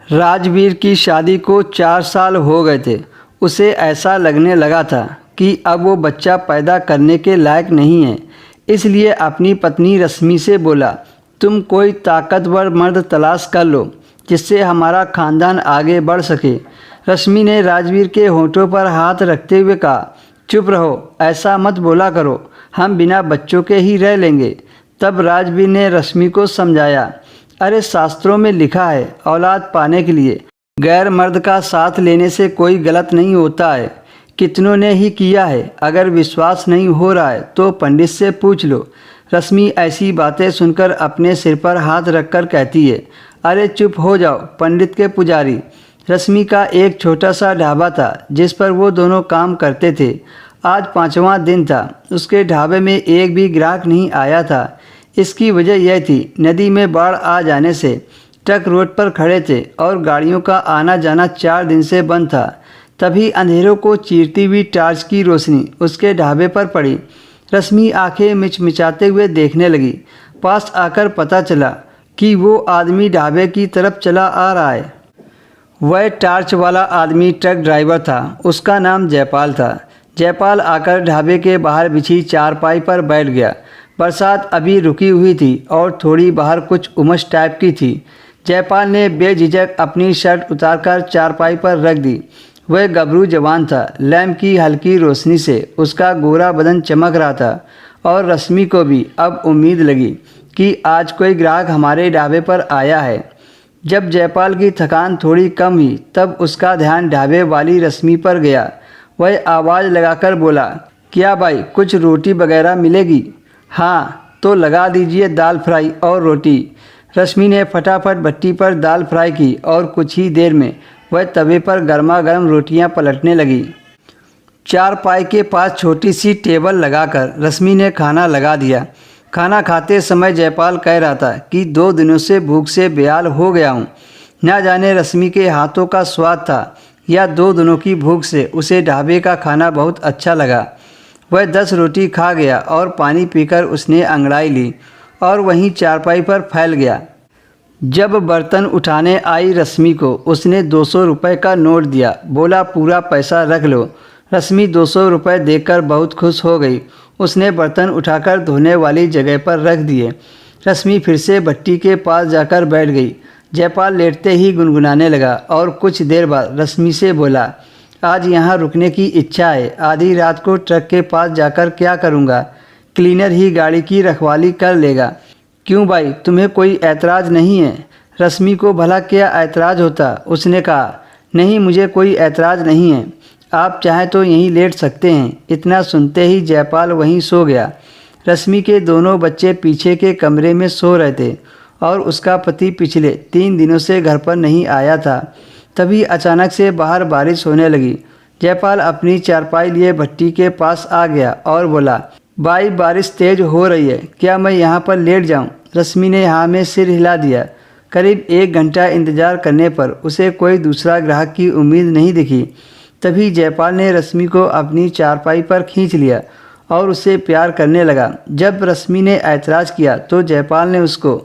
राजवीर की शादी को 4 साल हो गए थे। उसे ऐसा लगने लगा था कि अब वो बच्चा पैदा करने के लायक नहीं है। इसलिए अपनी पत्नी रश्मि से बोला, तुम कोई ताकतवर मर्द तलाश कर लो जिससे हमारा खानदान आगे बढ़ सके। रश्मि ने राजवीर के होठों पर हाथ रखते हुए कहा, चुप रहो, ऐसा मत बोला करो, हम बिना बच्चों के ही रह लेंगे। तब राजवीर ने रश्मि को समझाया, अरे शास्त्रों में लिखा है, औलाद पाने के लिए गैर मर्द का साथ लेने से कोई गलत नहीं होता है। कितनों ने ही किया है। अगर विश्वास नहीं हो रहा है तो पंडित से पूछ लो। रश्मि ऐसी बातें सुनकर अपने सिर पर हाथ रखकर कहती है, अरे चुप हो जाओ पंडित के पुजारी। रश्मि का एक छोटा सा ढाबा था जिस पर वो दोनों काम करते थे। आज 5वां दिन था। उसके ढाबे में एक भी ग्राहक नहीं आया था। इसकी वजह यह थी, नदी में बाढ़ आ जाने से ट्रक रोड पर खड़े थे और गाड़ियों का आना जाना 4 दिन से बंद था। तभी अंधेरों को चीरती हुई टार्च की रोशनी उसके ढाबे पर पड़ी। रश्मि आंखें मिचमिचाते हुए देखने लगी। पास आकर पता चला कि वो आदमी ढाबे की तरफ चला आ रहा है। वह टार्च वाला आदमी ट्रक ड्राइवर था। उसका नाम जयपाल था। जयपाल आकर ढाबे के बाहर बिछी चारपाई पर बैठ गया। बरसात अभी रुकी हुई थी और थोड़ी बाहर कुछ उमस टाइप की थी। जयपाल ने बेझिझक अपनी शर्ट उतारकर चारपाई पर रख दी। वह गबरू जवान था। लैंप की हल्की रोशनी से उसका गोरा बदन चमक रहा था और रश्मि को भी अब उम्मीद लगी कि आज कोई ग्राहक हमारे ढाबे पर आया है। जब जयपाल की थकान थोड़ी कम हुई तब उसका ध्यान ढाबे वाली रश्मि पर गया। वह आवाज़ लगाकर बोला, क्या भाई, कुछ रोटी वगैरह मिलेगी? हाँ, तो लगा दीजिए दाल फ्राई और रोटी। रश्मि ने फटाफट भट्टी पर दाल फ्राई की और कुछ ही देर में वह तवे पर गर्मा गर्म रोटियां पलटने लगी। चारपाई के पास छोटी सी टेबल लगाकर रश्मि ने खाना लगा दिया। खाना खाते समय जयपाल कह रहा था कि 2 दिनों से भूख से बेहाल हो गया हूँ। न जाने रश्मि के हाथों का स्वाद था या 2 दिनों की भूख से उसे ढाबे का खाना बहुत अच्छा लगा। वह 10 रोटी खा गया और पानी पीकर उसने अंगड़ाई ली और वहीं चारपाई पर फैल गया। जब बर्तन उठाने आई रश्मि को उसने 200 रुपये का नोट दिया। बोला, पूरा पैसा रख लो। रश्मि 200 रुपये देखकर बहुत खुश हो गई। उसने बर्तन उठाकर धोने वाली जगह पर रख दिए। रश्मि फिर से भट्टी के पास जाकर बैठ गई। जयपाल लेटते ही गुनगुनाने लगा और कुछ देर बाद रश्मि से बोला, आज यहाँ रुकने की इच्छा है। आधी रात को ट्रक के पास जाकर क्या करूँगा? क्लीनर ही गाड़ी की रखवाली कर लेगा। क्यों भाई, तुम्हें कोई ऐतराज़ नहीं है? रश्मि को भला क्या ऐतराज़ होता? उसने कहा, नहीं, मुझे कोई ऐतराज़ नहीं है। आप चाहें तो यहीं लेट सकते हैं। इतना सुनते ही जयपाल वहीं सो गया। रश्मि के दोनों बच्चे पीछे के कमरे में सो रहे थे और उसका पति पिछले 3 दिनों से घर पर नहीं आया था। तभी अचानक से बाहर बारिश होने लगी। जयपाल अपनी चारपाई लिए भट्टी के पास आ गया और बोला, भाई, बारिश तेज हो रही है, क्या मैं यहाँ पर लेट जाऊँ? रश्मि ने हाँ में सिर हिला दिया। करीब 1 घंटा इंतजार करने पर उसे कोई दूसरा ग्राहक की उम्मीद नहीं दिखी। तभी जयपाल ने रश्मि को अपनी चारपाई पर खींच लिया और उससे प्यार करने लगा। जब रश्मि ने ऐतराज़ किया तो जयपाल ने उसको